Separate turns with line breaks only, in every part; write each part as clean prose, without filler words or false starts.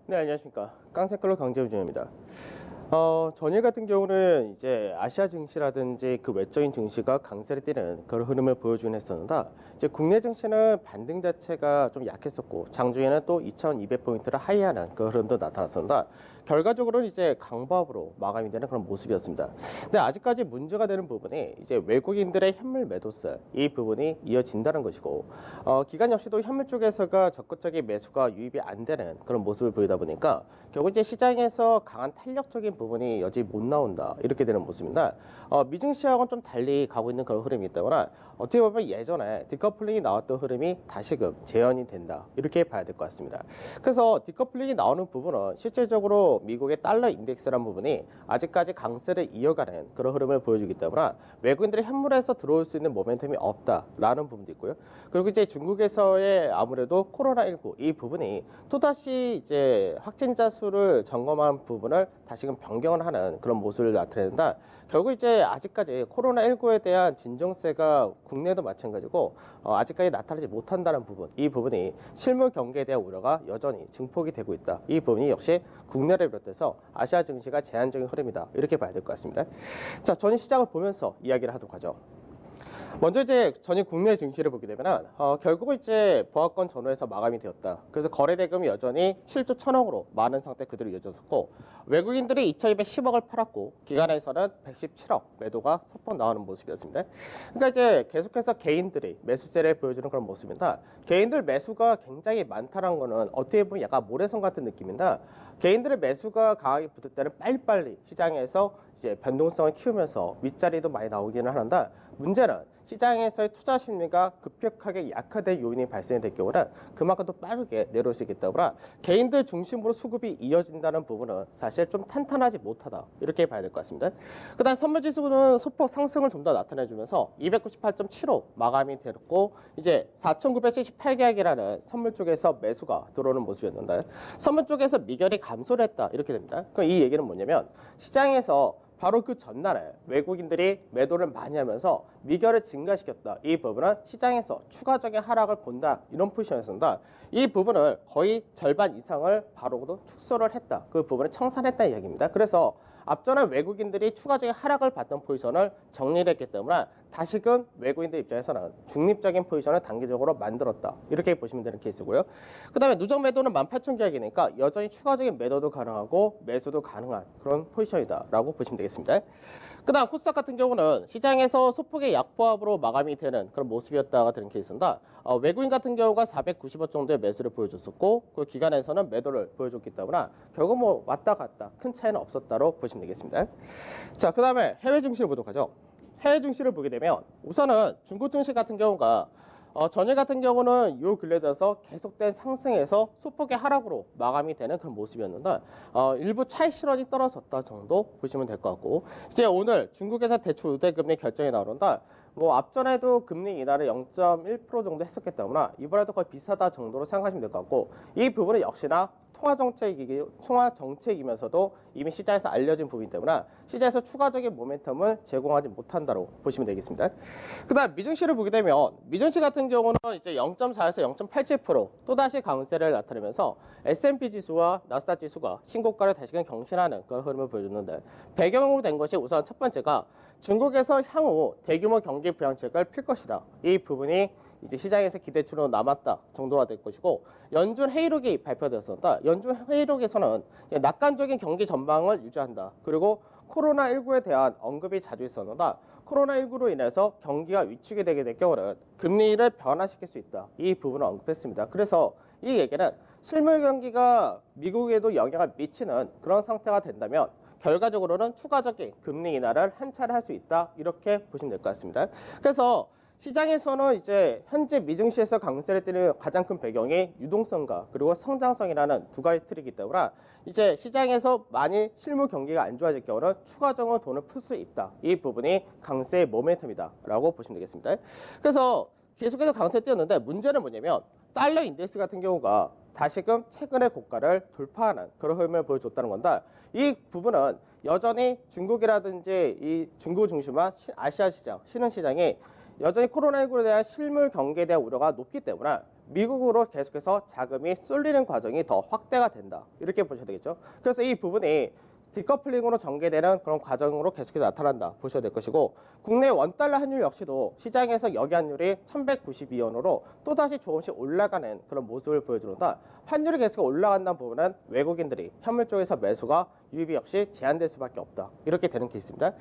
네, 안녕하십니까. 깡새클로 강재우진입니다. 전일 같은 경우는 이제 아시아 증시라든지 그 외적인 증시가 강세를 띠는 그런 흐름을 보여주긴 했었는데, 이제 국내 증시는 반등 자체가 좀 약했었고, 장중에는 또 2200포인트를 하이하는 그 흐름도 나타났었는데, 결과적으로는 이제 강보합으로 마감이 되는 그런 모습이었습니다. 근데 아직까지 문제가 되는 부분이 이제 외국인들의 현물 매도세, 이 부분이 이어진다는 것이고, 기관 역시도 현물 쪽에서가 적극적인 매수가 유입이 안 되는 그런 모습을 보이다 보니까 결국 이제 시장에서 강한 탄력적인 부분이 여전히 못 나온다, 이렇게 되는 모습입니다. 미증시하고는 좀 달리 가고 있는 그런 흐름이기 때문에 어떻게 보면 예전에 디커플링이 나왔던 흐름이 다시금 재현이 된다, 이렇게 봐야 될 것 같습니다. 그래서 디커플링이 나오는 부분은 실질적으로 미국의 달러 인덱스라는 부분이 아직까지 강세를 이어가는 그런 흐름을 보여주기 때문에 외국인들이 현물에서 들어올 수 있는 모멘텀이 없다라는 부분도 있고요. 그리고 이제 중국에서의 아무래도 코로나19 이 부분이 또다시 이제 확진자 수를 점검한 부분을 다시금 변경을 하는 그런 모습을 나타낸다. 결국 이제 아직까지 코로나19에 대한 진정세가 국내도 마찬가지고 아직까지 나타나지 못한다는 부분, 이 부분이 실물 경기에 대한 우려가 여전히 증폭이 되고 있다. 이 부분이 역시 국내를 비롯해서 아시아 증시가 제한적인 흐름이다, 이렇게 봐야 될 것 같습니다. 자, 전일 시장을 보면서 이야기를 하도록 하죠. 먼저 이제 전일 국내 증시를 보게 되면 결국은 이제 보합권 전후에서 마감이 되었다. 그래서 거래 대금이 여전히 7조 1천억으로 많은 상태 그대로 이어졌었고, 외국인들이 2,210억을 팔았고 기관에서는 117억 매도가 선폭 나오는 모습이었습니다. 그러니까 이제 계속해서 개인들이 매수세를 보여주는 그런 모습입니다. 개인들 매수가 굉장히 많다는 거는 어떻게 보면 약간 모래성 같은 느낌인데, 개인들의 매수가 강하게 붙을 때는 빨리빨리 시장에서 이제 변동성을 키우면서 윗자리도 많이 나오기는 하는데, 문제는 시장에서의 투자 심리가 급격하게 약화된 요인이 발생될 경우는 그만큼 더 빠르게 내려올 수 있기 때문에 개인들 중심으로 수급이 이어진다는 부분은 사실 좀 탄탄하지 못하다, 이렇게 봐야 될 것 같습니다. 그 다음 선물지수는 소폭 상승을 좀 더 나타내주면서 298.75 마감이 되었고, 이제 4,978계약이라는 선물 쪽에서 매수가 들어오는 모습이었는데, 선물 쪽에서 미결이 감소를 했다, 이렇게 됩니다. 그럼 이 얘기는 뭐냐면 시장에서 바로 그 전날에 외국인들이 매도를 많이 하면서 미결을 증가시켰다. 이 부분은 시장에서 추가적인 하락을 본다, 이런 포지션이었습니다. 이 부분을 거의 절반 이상을 바로도 축소를 했다. 그 부분을 청산했다는 이야기입니다. 그래서 앞전에 외국인들이 추가적인 하락을 받던 포지션을 정리를 했기 때문에 다시금 외국인들 입장에서는 중립적인 포지션을 단기적으로 만들었다, 이렇게 보시면 되는 케이스고요. 그 다음에 누적 매도는 18,000계약이니까 여전히 추가적인 매도도 가능하고 매수도 가능한 그런 포지션이다 라고 보시면 되겠습니다. 그 다음 코스닥 같은 경우는 시장에서 소폭의 약보합으로 마감이 되는 그런 모습이었다가 되는 케이스입니다. 외국인 같은 경우가 490원 정도의 매수를 보여줬었고, 그 기간에서는 매도를 보여줬기 때문에 결국 뭐 왔다 갔다 큰 차이는 없었다로 보시면 되겠습니다. 자, 그 다음에 해외 증시를 보도록 하죠. 해외 증시를 보게 되면 우선은 중국 증시 같은 경우가 전일 같은 경우는 요 근래 들어서 계속된 상승에서 소폭의 하락으로 마감이 되는 그런 모습이었는데, 일부 차익 실현이 떨어졌다 정도 보시면 될 것 같고, 이제 오늘 중국에서 대출 우대 금리 결정이 나오는데, 뭐 앞전에도 금리 인하를 0.1% 정도 했었기 때문에 이번에도 거의 비슷하다 정도로 생각하시면 될 것 같고, 이 부분은 역시나 통화 정책이면서도 이미 시장에서 알려진 부분이기 때문에 시장에서 추가적인 모멘텀을 제공하지 못한다고 보시면 되겠습니다. 그다음 미증시를 보게 되면 미증시 같은 경우는 이제 0.4에서 0.87% 또다시 강세를 나타내면서 S&P 지수와 나스닥 지수가 신고가를 다시금 경신하는 그런 흐름을 보여줬는데, 배경으로 된 것이 우선 첫 번째가 중국에서 향후 대규모 경기 부양책을 필 것이다. 이 부분이 이제 시장에서 기대치로 남았다 정도가 될 것이고, 연준 회의록이 발표되었습니다. 연준 회의록에서는 낙관적인 경기 전망을 유지한다. 그리고 코로나19에 대한 언급이 자주 있었는데, 코로나19로 인해서 경기가 위축이 되게 될 경우는 금리를 변화시킬 수 있다. 이 부분을 언급했습니다. 그래서 이 얘기는 실물 경기가 미국에도 영향을 미치는 그런 상태가 된다면 결과적으로는 추가적인 금리 인하를 한 차례 할 수 있다, 이렇게 보시면 될 것 같습니다. 그래서 시장에서는 이제 현재 미증시에서 강세를 띠는 가장 큰 배경이 유동성과 그리고 성장성이라는 두 가지 틀이기 때문에 이제 시장에서 많이 실물 경기가 안 좋아질 경우는 추가적으로 돈을 풀 수 있다. 이 부분이 강세의 모멘텀이다 라고 보시면 되겠습니다. 그래서 계속해서 강세를 띄었는데, 문제는 뭐냐면 달러 인덱스 같은 경우가 다시금 최근의 고가를 돌파하는 그런 흐름을 보여줬다는 건데, 이 부분은 여전히 중국이라든지 이 중국 중심화 아시아 시장, 신흥 시장이 여전히 코로나19에 대한 실물 경기에 대한 우려가 높기 때문에 미국으로 계속해서 자금이 쏠리는 과정이 더 확대가 된다. 이렇게 보셔야 되겠죠. 그래서 이 부분이 디커플링으로 전개되는 그런 과정으로 계속해서 나타난다 보셔야 될 것이고, 국내 원달러 환율 역시도 시장에서 여기환율이 1192원으로 또다시 조금씩 올라가는 그런 모습을 보여주는다. 환율이 계속 올라간다는 부분은 외국인들이 현물 쪽에서 매수가 유입이 역시 제한될 수밖에 없다. 이렇게 되는 케이스입니다.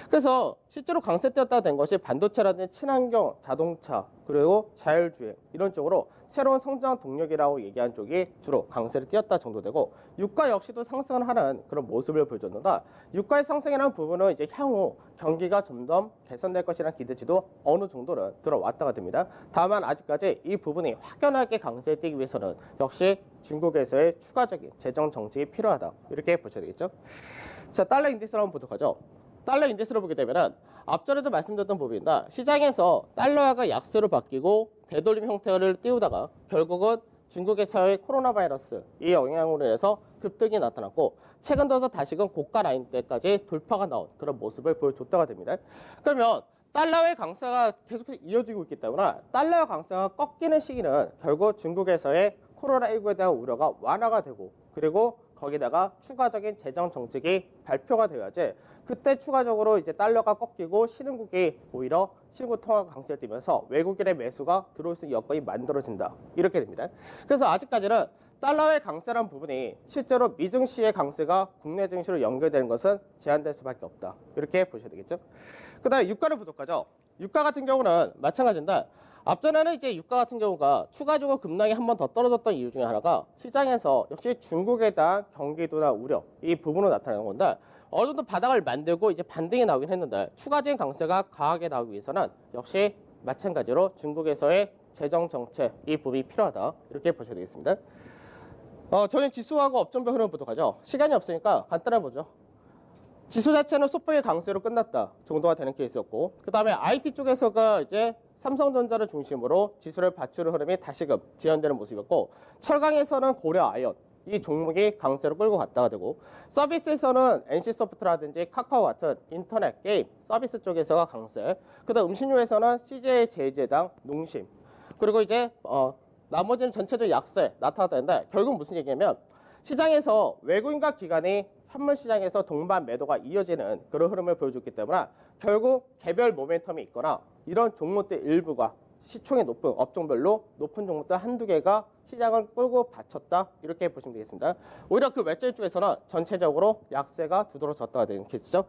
그래서 실제로 강세되었다 된 것이 반도체라든지 친환경, 자동차, 그리고 자율주행 이런 쪽으로 새로운 성장 동력이라고 얘기한 쪽이 주로 강세를 띄었다 정도 되고, 유가 역시도 상승을 하는 그런 모습을 보여줬는다. 유가의 상승이라는 부분은 이제 향후 경기가 점점 개선될 것이라는 기대치도 어느 정도는 들어왔다가 됩니다. 다만 아직까지 이 부분이 확연하게 강세에 뛰기 위해서는 역시 중국에서의 추가적인 재정 정책이 필요하다. 이렇게 보셔야 되겠죠. 자, 달러 인덱스를 한번 보도록 하죠. 달러 인덱스를 보게 되면은 앞전에도 말씀드렸던 부분입니다. 시장에서 달러화가 약세로 바뀌고 되돌림 형태를 띄우다가 결국은 중국에서의 코로나 바이러스 이 영향으로 인해서 급등이 나타났고, 최근 들어서 다시금 고가 라인대까지 돌파가 나온 그런 모습을 보여줬다가 됩니다. 그러면 달러의 강세가 계속해서 이어지고 있기 때문에 달러의 강세가 꺾이는 시기는 결국 중국에서의 코로나19에 대한 우려가 완화가 되고, 그리고 거기다가 추가적인 재정 정책이 발표가 되어야지 그때 추가적으로 이제 달러가 꺾이고 신흥국이 오히려 신흥국 통화가 강세를 띠면서 외국인의 매수가 들어올 수 있는 여건이 만들어진다. 이렇게 됩니다. 그래서 아직까지는 달러의 강세라는 부분이 실제로 미증시의 강세가 국내 증시로 연결되는 것은 제한될 수밖에 없다. 이렇게 보셔야 되겠죠. 그 다음에 유가를 보도록 하죠. 유가 같은 경우는 마찬가지인데, 앞전에는 이제 유가 같은 경우가 추가적으로 급락이 한 번 더 떨어졌던 이유 중에 하나가 시장에서 역시 중국에 대한 경기도나 우려 이 부분으로 나타나는 건데, 어느 정도 바닥을 만들고 이제 반등이 나오긴 했는데 추가적인 강세가 강하게 나오기 위해서는 역시 마찬가지로 중국에서의 재정 정책 이 부분이 필요하다. 이렇게 보셔야 되겠습니다. 저는 지수하고 업종별 흐름을 보도록 하죠. 시간이 없으니까 간단하게 보죠. 지수 자체는 소폭의 강세로 끝났다 정도가 되는 케이스였고, 그 다음에 IT 쪽에서가 이제 삼성전자를 중심으로 지수를 받치는 흐름이 다시금 지연되는 모습이었고, 철강에서는 고려 아이언 이 종목이 강세로 끌고 갔다가 되고, 서비스에서는 NC소프트라든지 카카오 같은 인터넷 게임 서비스 쪽에서가 강세, 그다음 음식료에서는 CJ 제일제당, 농심, 그리고 이제 나머지는 전체적 약세 나타났다는데, 결국 무슨 얘기냐면 시장에서 외국인과 기관이 현물 시장에서 동반 매도가 이어지는 그런 흐름을 보여줬기 때문에 결국 개별 모멘텀이 있거나 이런 종목들 일부가 시총이 높은 업종별로 높은 종목들 한두 개가 시장을 끌고 받쳤다. 이렇게 보시면 되겠습니다. 오히려 그 외적 쪽에서는 전체적으로 약세가 두드러졌다가 되는 케이스죠.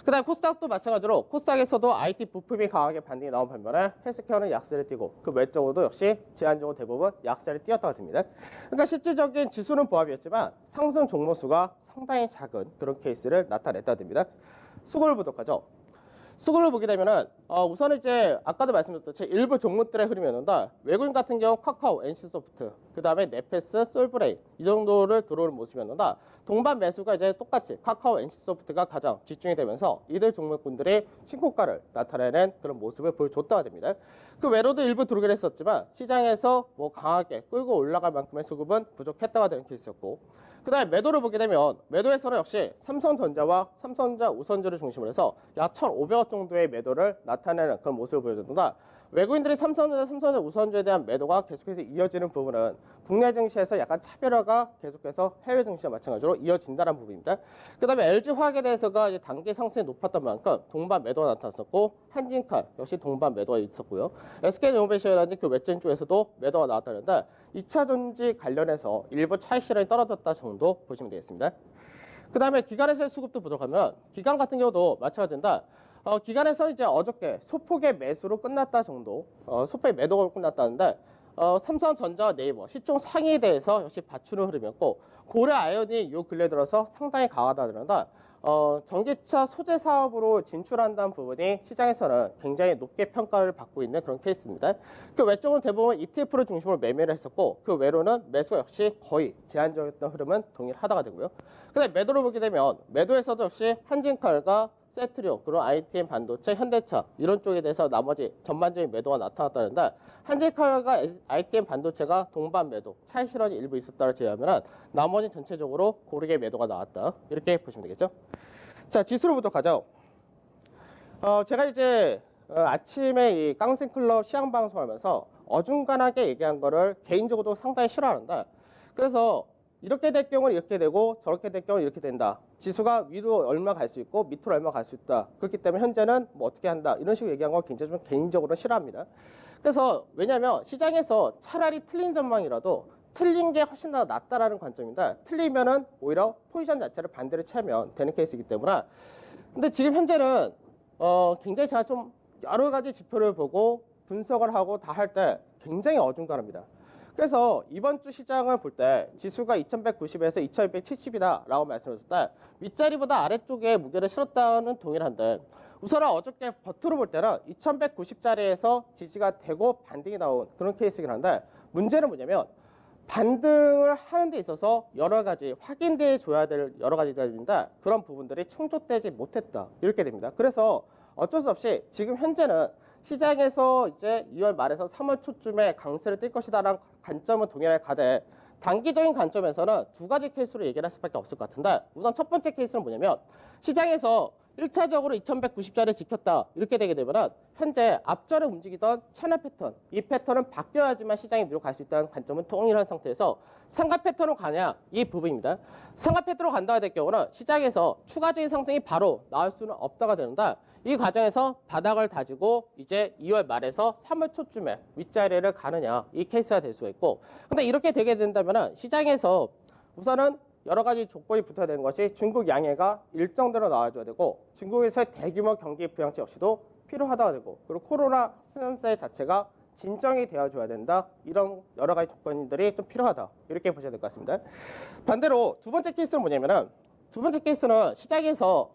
그 다음 코스닥도 마찬가지로 코스닥에서도 IT 부품이 강하게 반등이 나온 반면에 헬스케어는 약세를 띄고, 그 외적으로도 역시 제한적으로 대부분 약세를 띄었다가 됩니다. 그러니까 실질적인 지수는 보합이었지만 상승 종목수가 상당히 작은 그런 케이스를 나타냈다가 됩니다. 수급을 보도록 하죠. 수급을 보게 되면은 우선은 이제 아까도 말씀드렸듯이 일부 종목들의 흐름이었는데, 외국인 같은 경우 카카오, NC소프트, 그 다음에 네페스, 솔브레인 이 정도를 들어오는 모습이었는데, 동반 매수가 이제 똑같이 카카오, NC소프트가 가장 집중이 되면서 이들 종목군들이 신고가를 나타내는 그런 모습을 보여줬다가 됩니다. 그 외로도 일부 들어오긴 했었지만 시장에서 뭐 강하게 끌고 올라갈 만큼의 수급은 부족했다가 되는 케이스였고, 그 다음에 매도를 보게 되면 매도에서는 역시 삼성전자와 삼성전자 우선주를 중심으로 해서 약 1,500억 정도의 매도를 나타내는 그런 모습을 보여줬는데, 외국인들이 삼성전자 우선주에 대한 매도가 계속해서 이어지는 부분은 국내 증시에서 약간 차별화가 계속해서 해외 증시와 마찬가지로 이어진다는 부분입니다. 그 다음에 LG화학에 대해서가 이제 단기 상승이 높았던 만큼 동반 매도가 나타났었고, 한진칼 역시 동반 매도가 있었고요. SK이노베이션이라든지 그 외증 쪽에서도 매도가 나왔다는데, 2차 전지 관련해서 일부 차익 실현이 떨어졌다 정도 보시면 되겠습니다. 그 다음에 기관에서의 수급도 보도록 하면, 기관 같은 경우도 마찬가지인데, 기관에서 이제 어저께 소폭의 매수로 끝났다 정도, 소폭의 매도로 끝났다는데, 삼성전자와 네이버 시총 상위에 대해서 역시 받치는 흐름이었고, 고려 아이언이 요 근래 들어서 상당히 강하다는데, 전기차 소재 사업으로 진출한다는 부분이 시장에서는 굉장히 높게 평가를 받고 있는 그런 케이스입니다. 그 외적으로 대부분 ETF를 중심으로 매매를 했었고, 그 외로는 매수가 역시 거의 제한적이었던 흐름은 동일하다가 되고요. 근데 매도를 보게 되면 매도에서도 역시 한진칼과 세트리온, 그리고 ITM 반도체, 현대차 이런 쪽에 대해서 나머지 전반적인 매도가 나타났다는데, 한진칼과 ITM 반도체가 동반 매도, 차익 실현이 일부 있었다를 제외하면 나머지 전체적으로 고르게 매도가 나왔다. 이렇게 보시면 되겠죠. 자, 지수로 보도록 하죠. 제가 이제 아침에 이 깡생클럽 시향 방송하면서 어중간하게 얘기한 거를 개인적으로 상당히 싫어하는데, 그래서 이렇게 될 경우는 이렇게 되고 저렇게 될 경우는 이렇게 된다. 지수가 위로 얼마 갈 수 있고 밑으로 얼마 갈 수 있다. 그렇기 때문에 현재는 뭐 어떻게 한다. 이런 식으로 얘기한 거 굉장히 좀 개인적으로 싫어합니다. 그래서 왜냐하면 시장에서 차라리 틀린 전망이라도 틀린 게 훨씬 더 낫다라는 관점인데, 틀리면은 오히려 포지션 자체를 반대로 채면 되는 케이스이기 때문에. 근데 지금 현재는 굉장히 제가 좀 여러 가지 지표를 보고 분석을 하고 다 할 때 굉장히 어중간합니다. 그래서 이번 주 시장을 볼 때 지수가 2190에서 2170이다 라고 말씀하셨을 때 윗자리보다 아래쪽에 무게를 실었다는 동일한데, 우선은 어저께 버트로 볼 때는 2190자리에서 지지가 되고 반등이 나온 그런 케이스이긴 한데, 문제는 뭐냐면 반등을 하는 데 있어서 여러 가지 확인돼 줘야 될 여러 가지가 있는데, 그런 부분들이 충족되지 못했다 이렇게 됩니다. 그래서 어쩔 수 없이 지금 현재는 시장에서 이제 2월 말에서 3월 초쯤에 강세를 띌 것이다라는 관점은 동일하게 가되, 단기적인 관점에서는 두 가지 케이스로 얘기를 할 수밖에 없을 것 같은데, 우선 첫 번째 케이스는 뭐냐면 시장에서 1차적으로 2190자리를 지켰다 이렇게 되게 되면 현재 앞전에 움직이던 채널 패턴, 이 패턴은 바뀌어야지만 시장이 위로 갈 수 있다는 관점은 동일한 상태에서 상가 패턴으로 가냐 이 부분입니다. 상가 패턴으로 간다 될 경우는 시장에서 추가적인 상승이 바로 나올 수는 없다가 되는데, 이 과정에서 바닥을 다지고 이제 2월 말에서 3월 초쯤에 윗자리를 가느냐 이 케이스가 될 수가 있고, 근데 이렇게 되게 된다면 시장에서 우선은 여러 가지 조건이 붙어야 되는 것이 중국 양해가 일정대로 나와줘야 되고, 중국에서의 대규모 경기 부양책 역시도 필요하다고 되고, 그리고 코로나 확산세 자체가 진정이 되어줘야 된다. 이런 여러 가지 조건들이 좀 필요하다. 이렇게 보셔야 될 것 같습니다. 반대로 두 번째 케이스는 뭐냐면은, 두 번째 케이스는 시장에서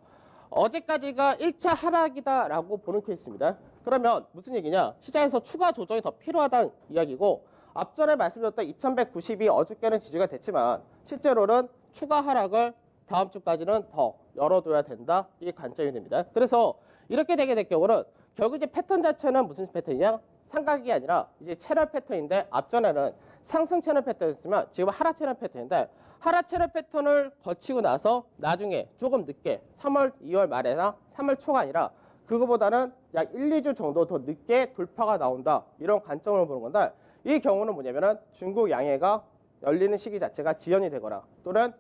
어제까지가 1차 하락이다라고 보는 케이스입니다. 그러면 무슨 얘기냐? 시장에서 추가 조정이 더 필요하다는 이야기고, 앞전에 말씀드렸던 2190이 어저께는 지지가 됐지만 실제로는 추가 하락을 다음 주까지는 더 열어둬야 된다. 이게 관점이 됩니다. 그래서 이렇게 되게 될 경우는 결국 이제 패턴 자체는 무슨 패턴이냐? 삼각이 아니라 이제 채널 패턴인데, 앞전에는 상승 채널 패턴이었으면 지금 하락 채널 패턴인데, 하락 채널 패턴을 거치고 나서 나중에 조금 늦게 3월, 2월 말이나 3월 초가 아니라 그거보다는 약 1, 2주 정도 더 늦게 돌파가 나온다. 이런 관점으로 보는 건데, 이 경우는 뭐냐면은 중국 양해가 열리는 시기 자체가 지연이 되거나, 또는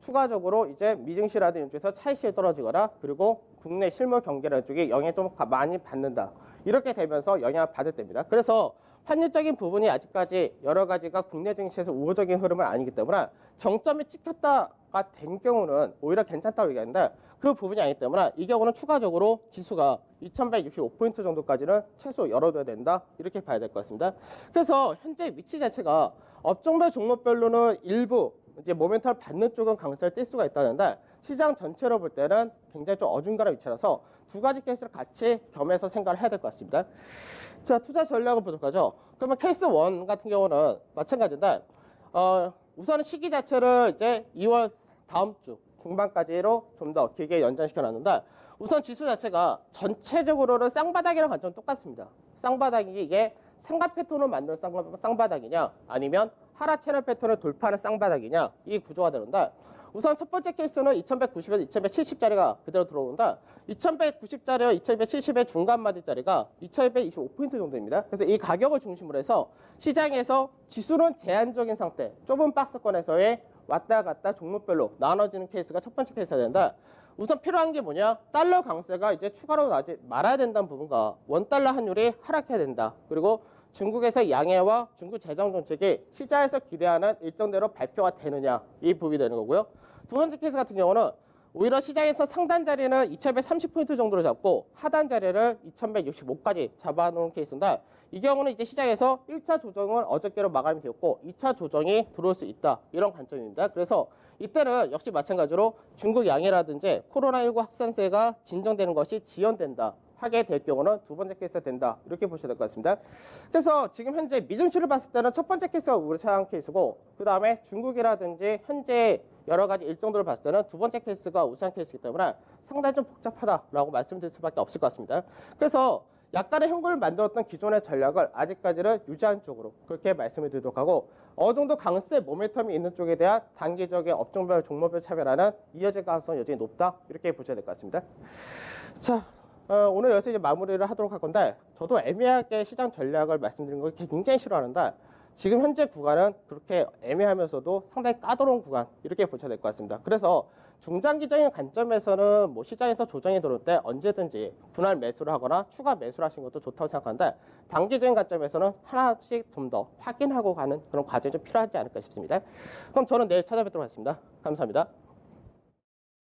추가적으로 이제 미증시라든지 쪽에서 차익실이 떨어지거나, 그리고 국내 실물 경기라는 쪽이 영향을 좀 많이 받는다. 이렇게 되면서 영향을 받을 때입니다. 그래서 환율적인 부분이 아직까지 여러 가지가 국내 증시에서 우호적인 흐름은 아니기 때문에 정점이 찍혔다가 된 경우는 오히려 괜찮다고 얘기하는데, 그 부분이 아니기 때문에 이 경우는 추가적으로 지수가 2165포인트 정도까지는 최소 열어둬야 된다. 이렇게 봐야 될 것 같습니다. 그래서 현재 위치 자체가 업종별 종목별로는 일부 이제 모멘텀을 받는 쪽은 강세를 띌 수가 있다는데, 시장 전체로 볼 때는 굉장히 좀 어중간한 위치라서 두 가지 케이스를 같이 겸해서 생각을 해야 될 것 같습니다. 자, 투자 전략을 보도록 하죠. 그러면 케이스 1 같은 경우는 마찬가지인데, 우선은 시기 자체를 이제 2월 다음 주 중반까지로 좀 더 길게 연장시켜 놨는데, 우선 지수 자체가 전체적으로는 쌍바닥이랑 관점은 똑같습니다. 쌍바닥이 이게 상가 패턴을 만드는 쌍바닥이냐, 아니면 하락 채널 패턴을 돌파하는 쌍바닥이냐, 이 구조가 되는데, 우선 첫 번째 케이스는 2190에서 2170짜리가 그대로 들어오는데, 2190짜리와 2170의 중간 마디짜리가 2125포인트 정도입니다. 그래서 이 가격을 중심으로 해서 시장에서 지수는 제한적인 상태, 좁은 박스권에서의 왔다 갔다 종목별로 나눠지는 케이스가 첫 번째 케이스가 되는데, 우선 필요한 게 뭐냐? 달러 강세가 이제 추가로 나지 말아야 된다는 부분과 원달러 환율이 하락해야 된다. 그리고 중국에서 양해와 중국 재정 정책이 시장에서 기대하는 일정대로 발표가 되느냐, 이 부분이 되는 거고요. 두 번째 케이스 같은 경우는 오히려 시장에서 상단 자리는 2130포인트 정도로 잡고 하단 자리를 2165까지 잡아놓은 케이스인데, 이 경우는 이제 시장에서 1차 조정은 어저께로 마감이 되었고 2차 조정이 들어올 수 있다. 이런 관점입니다. 그래서 이때는 역시 마찬가지로 중국 양해라든지 코로나19 확산세가 진정되는 것이 지연된다 하게 될 경우는 두 번째 케이스가 된다. 이렇게 보셔야 될 것 같습니다. 그래서 지금 현재 미증시를 봤을 때는 첫 번째 케이스가 우려차한 케이스고, 그 다음에 중국이라든지 현재 여러 가지 일정들을 봤을 때는 두 번째 케이스가 우세한 케이스이기 때문에 상당히 좀 복잡하다라고 말씀드릴 수밖에 없을 것 같습니다. 그래서 약간의 현금을 만들었던 기존의 전략을 아직까지는 유지한 쪽으로 그렇게 말씀을 드리도록 하고, 어느 정도 강세 모멘텀이 있는 쪽에 대한 단기적인 업종별 종목별 차별화는 이어질 가능성이 여전히 높다. 이렇게 보셔야 될 것 같습니다. 자, 오늘 여기서 이제 마무리를 하도록 할 건데, 저도 애매하게 시장 전략을 말씀드린 걸 굉장히 싫어하는데, 지금 현재 구간은 그렇게 애매하면서도 상당히 까다로운 구간, 이렇게 보셔야 될 것 같습니다. 그래서 중장기적인 관점에서는 뭐 시장에서 조정이 들어올 때 언제든지 분할 매수를 하거나 추가 매수를 하시는 것도 좋다고 생각하는데, 단기적인 관점에서는 하나씩 좀 더 확인하고 가는 그런 과정이 좀 필요하지 않을까 싶습니다. 그럼 저는 내일 찾아뵙도록 하겠습니다. 감사합니다.